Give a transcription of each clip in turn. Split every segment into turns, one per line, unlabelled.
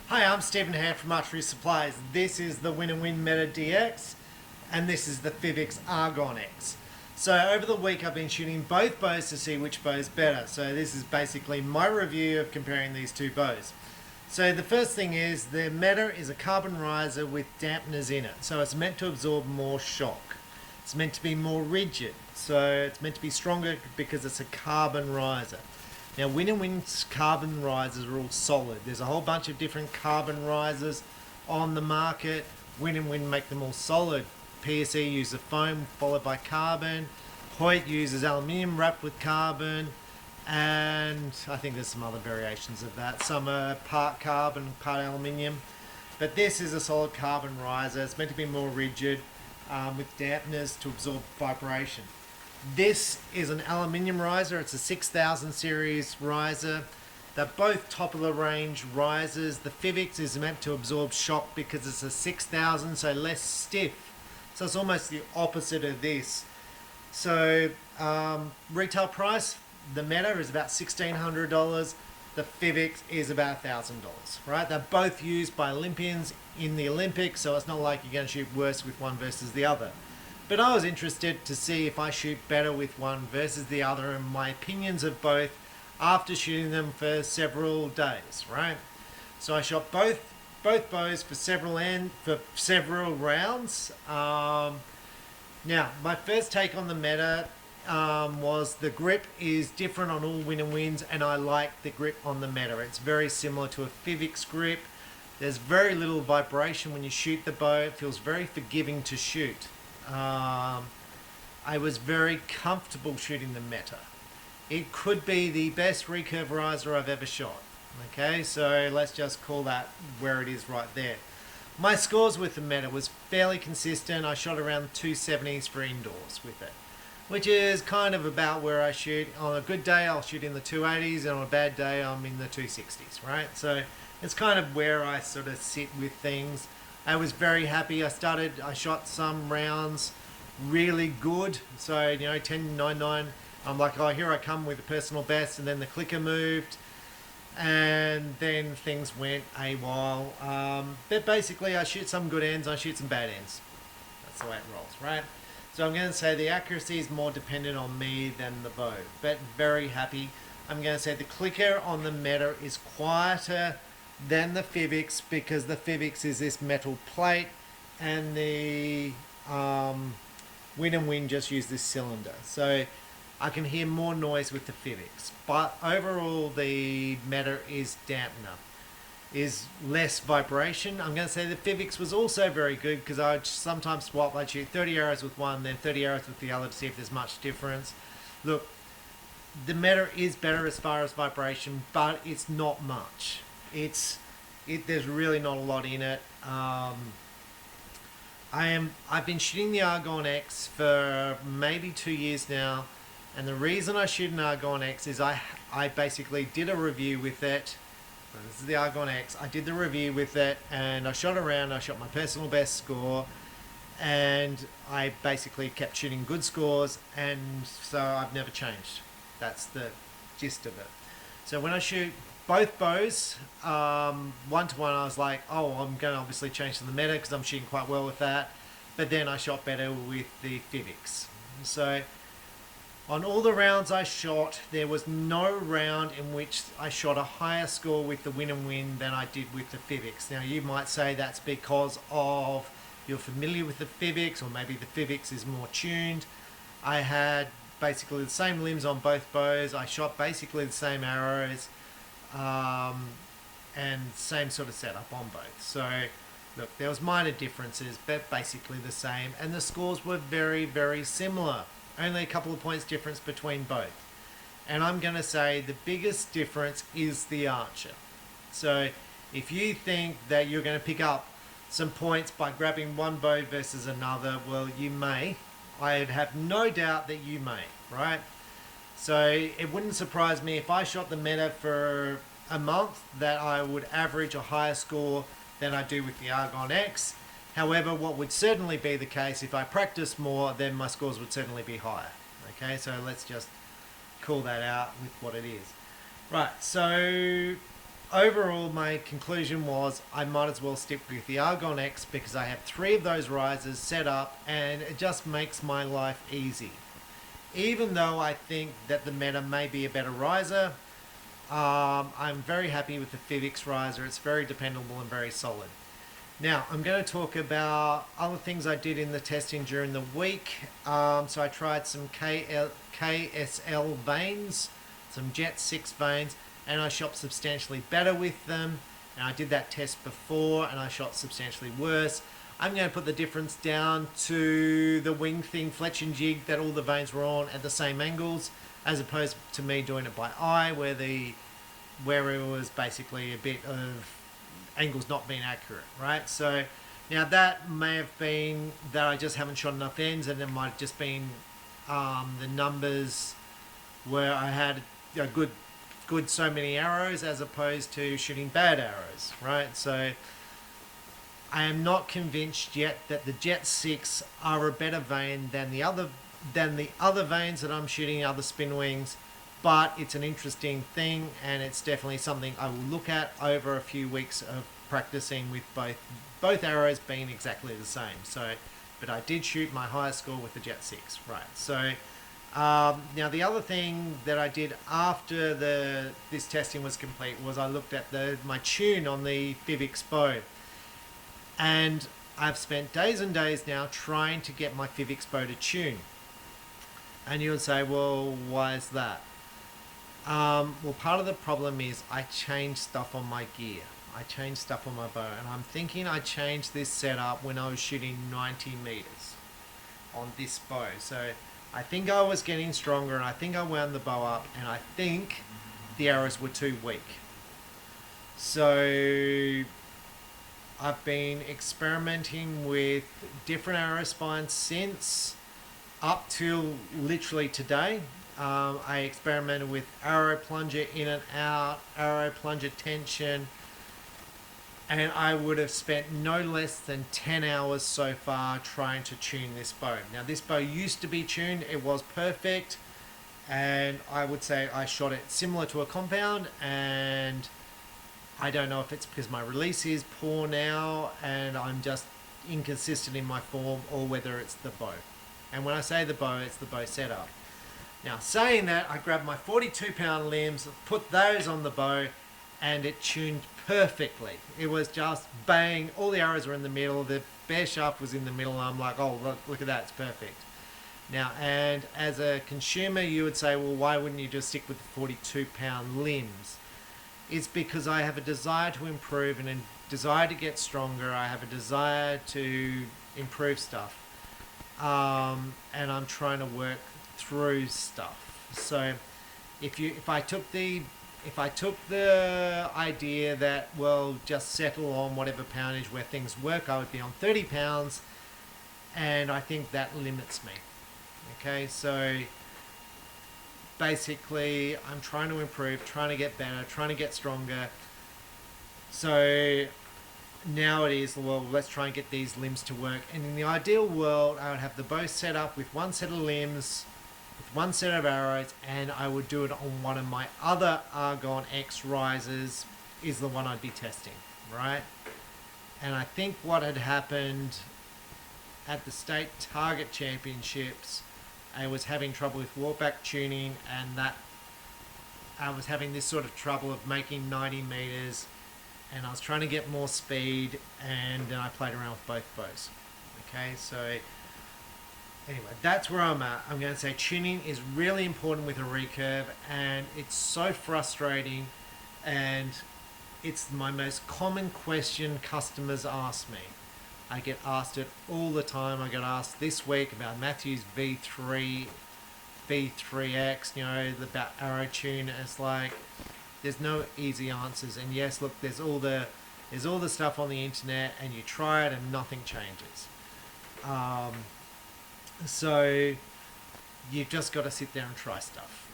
Hi, I'm Stephen Hand from Archery Supplies. This is the Wiawis Meta DX and this is the Fivics Argon X. So over the week I've been shooting both bows to see which bow is better. So this is basically my review of comparing these two bows. So the first thing is the Meta is a carbon riser with dampeners in it. So it's meant to absorb more shock. It's meant to be more rigid. So it's meant to be stronger because it's a carbon riser. Now, Wiawis carbon risers are all solid. There's a whole bunch of different carbon risers on the market. Wiawis make them all solid. PSE uses foam followed by carbon. Hoyt uses aluminium wrapped with carbon. And I think there's some other variations of that. Some are part carbon, part aluminium. But this is a solid carbon riser. It's meant to be more rigid with dampeners to absorb vibration. This is an aluminium riser. It's a 6000 series riser. They're both top of the range risers. The Fivics is meant to absorb shock because it's a 6000, so less stiff. So it's almost the opposite of this. So retail price, the Meta is about $1,600. The Fivics is about $1,000, right? They're both used by Olympians in the Olympics, so it's not like you're going to shoot worse with one versus the other. But I was interested to see if I shoot better with one versus the other and my opinions of both after shooting them for several days, right? So I shot both bows for several rounds. Now, my first take on the Meta was the grip is different on all Wiawis, and I like the grip on the Meta. It's very similar to a Fivics grip. There's very little vibration when you shoot the bow. It feels very forgiving to shoot. I was very comfortable shooting the Meta. It could be the best recurve riser I've ever shot. Okay, so let's just call that where it is right there. My scores with the Meta was fairly consistent. I shot around 270s for indoors with it, which is kind of about where I shoot. On a good day I'll shoot in the 280s, and on a bad day I'm in the 260s, right? So it's kind of where I sort of sit with things. I was very happy. I shot some rounds really good. So, you know, 10.99. I'm like, oh, here I come with the personal best. And then the clicker moved. And then things went AWOL. But basically, I shoot some good ends. I shoot some bad ends. That's the way it rolls, right? So I'm going to say the accuracy is more dependent on me than the bow. But very happy. I'm going to say the clicker on the Meta is quieter than the Fivics because the Fivics is this metal plate and the Wiawis just use this cylinder. So I can hear more noise with the Fivics. But overall the Meta is dampener, is less vibration. I'm going to say the Fivics was also very good because I'd sometimes swap. I'd shoot 30 arrows with one, then 30 arrows with the other to see if there's much difference. Look, the Meta is better as far as vibration, but it's not much. There's really not a lot in it. I've been shooting the Argon X for maybe 2 years now, and the reason I shoot an Argon X is I basically did a review with it. So this is the Argon X. I did the review with it, and I shot around. I shot my personal best score, and I basically kept shooting good scores, and so I've never changed. That's the gist of it. So when I shoot both bows, one-to-one, I was like, oh, I'm going to obviously change to the Meta because I'm shooting quite well with that. But then I shot better with the Fivics. So on all the rounds I shot, there was no round in which I shot a higher score with the Wiawis than I did with the Fivics. Now, you might say that's because of you're familiar with the Fivics, or maybe the Fivics is more tuned. I had basically the same limbs on both bows. I shot basically the same arrows. And same sort of setup on both. So look, there was minor differences, but basically the same, and the scores were very, very similar. Only a couple of points difference between both. And I'm going to say the biggest difference is the archer. So if you think that you're going to pick up some points by grabbing one bow versus another, well, you may. I'd have no doubt that you may, right? So it wouldn't surprise me if I shot the Meta for a month that I would average a higher score than I do with the Argon X. However, what would certainly be the case if I practiced more, then my scores would certainly be higher. Okay, so let's just call that out with what it is. Right, so overall, my conclusion was I might as well stick with the Argon X because I have 3 of those risers set up and it just makes my life easy. Even though I think that the Meta may be a better riser, I'm very happy with the Fivics riser. It's very dependable and very solid. Now, I'm going to talk about other things I did in the testing during the week. So I tried some KSL vanes, some Jet 6 vanes, and I shot substantially better with them. And I did that test before, and I shot substantially worse. I'm going to put the difference down to the wing thing fletching jig that all the vanes were on at the same angles, as opposed to me doing it by eye, where it was basically a bit of angles not being accurate, right? So now that may have been that I just haven't shot enough ends, and it might have just been the numbers where I had a good so many arrows as opposed to shooting bad arrows, right? So I am not convinced yet that the Jet 6 are a better vane than the other vanes that I'm shooting, other spin wings, but it's an interesting thing and it's definitely something I will look at over a few weeks of practicing with both arrows being exactly the same. So, but I did shoot my highest score with the Jet 6, right? So now the other thing that I did after this testing was complete was I looked at my tune on the Fivics bow. And I've spent days and days now trying to get my Fivics bow to tune. And you would say, well, why is that? Well, part of the problem is I changed stuff on my gear. I changed stuff on my bow. And I'm thinking I changed this setup when I was shooting 90 meters on this bow. So I think I was getting stronger and I think I wound the bow up and I think the arrows were too weak. So I've been experimenting with different arrow spines since up till literally today. I experimented with arrow plunger in and out, arrow plunger tension, and I would have spent no less than 10 hours so far trying to tune this bow. Now this bow used to be tuned, it was perfect, and I would say I shot it similar to a compound, and I don't know if it's because my release is poor now and I'm just inconsistent in my form, or whether it's the bow. And when I say the bow, it's the bow setup. Now saying that, I grabbed my 42-pound limbs, put those on the bow, and it tuned perfectly. It was just bang, all the arrows were in the middle, the bear shaft was in the middle, and I'm like, oh, look at that, it's perfect. Now, and as a consumer, you would say, well, why wouldn't you just stick with the 42-pound limbs? It's because I have a desire to improve and a desire to get stronger. I have a desire to improve stuff. And I'm trying to work through stuff. So if I took the idea that, well, just settle on whatever poundage where things work, I would be on 30 pounds, and I think that limits me. Okay, so basically I'm trying to improve, trying to get better, trying to get stronger. So now it is, well, let's try and get these limbs to work. And in the ideal world, I would have the bow set up with one set of limbs, with one set of arrows, and I would do it on one of my other Argon X risers, is the one I'd be testing, right? And I think what had happened at the state target championships, I was having trouble with walkback tuning, and that I was having this sort of trouble of making 90 meters, and I was trying to get more speed, and then I played around with both bows. Okay, so anyway, that's where I'm at. I'm going to say tuning is really important with a recurve, and it's so frustrating, and it's my most common question customers ask me. I get asked it all the time. I got asked this week about Matthew's V3, V3X, you know, about arrow tune. It's like, there's no easy answers. And yes, look, there's all the stuff on the internet, and you try it and nothing changes. So you've just got to sit there and try stuff.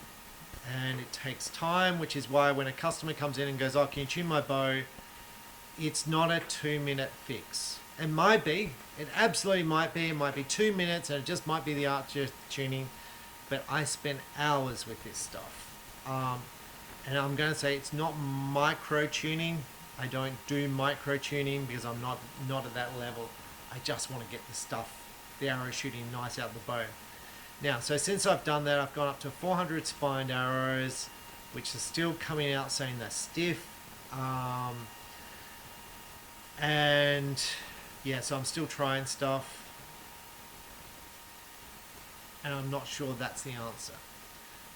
And it takes time, which is why when a customer comes in and goes, oh, can you tune my bow? It's not a 2-minute fix. It might be. It absolutely might be. It might be 2 minutes, and it just might be the archer tuning. But I spent hours with this stuff. And I'm going to say it's not micro tuning. I don't do micro tuning because I'm not at that level. I just want to get the arrow shooting nice out the bow. Now, so since I've done that, I've gone up to 400 spined arrows, which is still coming out saying they're stiff. And yeah, so I'm still trying stuff. And I'm not sure that's the answer.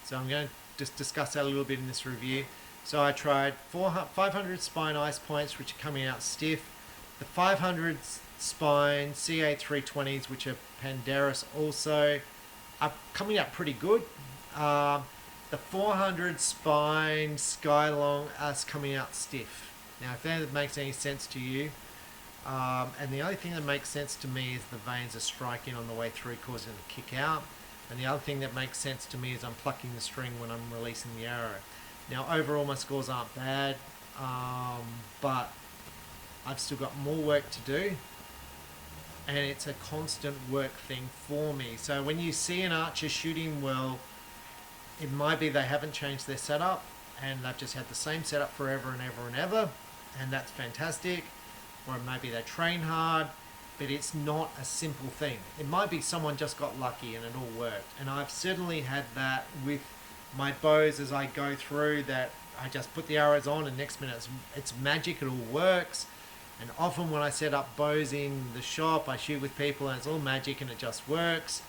So I'm going to just discuss that a little bit in this review. So I tried 500 spine ice points, which are coming out stiff. The 500 spine CA320s, which are Pandarus also, are coming out pretty good. The 400 spine Skylong is coming out stiff. Now, if that makes any sense to you, and the only thing that makes sense to me is the veins are striking on the way through, causing it to kick out. And the other thing that makes sense to me is I'm plucking the string when I'm releasing the arrow. Now, overall, my scores aren't bad, but I've still got more work to do, and it's a constant work thing for me. So when you see an archer shooting well, it might be they haven't changed their setup, and they've just had the same setup forever and ever and ever, and that's fantastic. Or maybe they train hard, but it's not a simple thing. It might be someone just got lucky and it all worked. And I've certainly had that with my bows as I go through, that I just put the arrows on and next minute it's magic, it all works. And often when I set up bows in the shop, I shoot with people and it's all magic and it just works.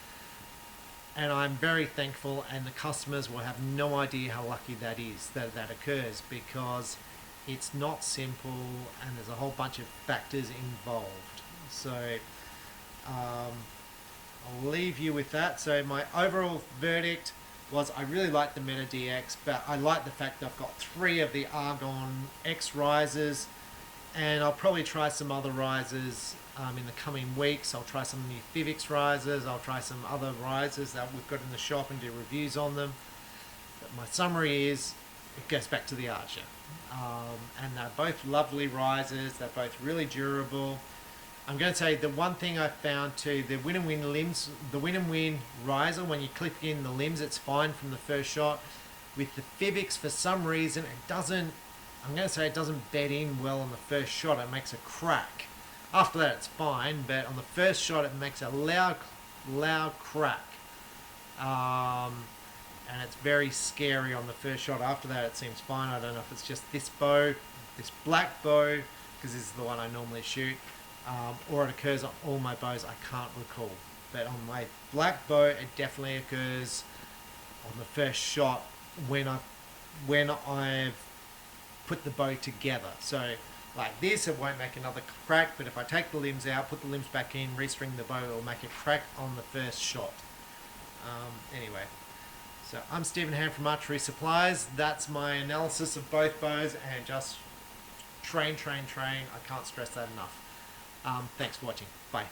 And I'm very thankful, and the customers will have no idea how lucky that is, that occurs, because it's not simple and there's a whole bunch of factors involved. So I'll leave you with that. So my overall verdict was I really like the Meta DX, but I like the fact that I've got 3 of the Argon X risers, and I'll probably try some other risers in the coming weeks. I'll try some new Fivics risers, I'll try some other risers that we've got in the shop and do reviews on them. But my summary is, it goes back to the Archer. And they're both lovely risers, they're both really durable. I'm going to say the one thing I found too, the Win and Win limbs, the Win and Win riser, when you click in the limbs, it's fine from the first shot. With the Fivics, for some reason, it doesn't, I'm going to say it doesn't bed in well on the first shot. It makes a crack. After that, it's fine, but on the first shot, it makes a loud crack. And it's very scary on the first shot. After that, it seems fine. I don't know if it's just this bow, this black bow, because this is the one I normally shoot, or it occurs on all my bows. I can't recall. But on my black bow, it definitely occurs on the first shot when I've put the bow together. So like this, it won't make another crack, but if I take the limbs out, put the limbs back in, restring the bow, it'll make a crack on the first shot. Anyway, so I'm Stephen Ham from Archery Supplies. That's my analysis of both bows, and just train. I can't stress that enough. Thanks for watching. Bye.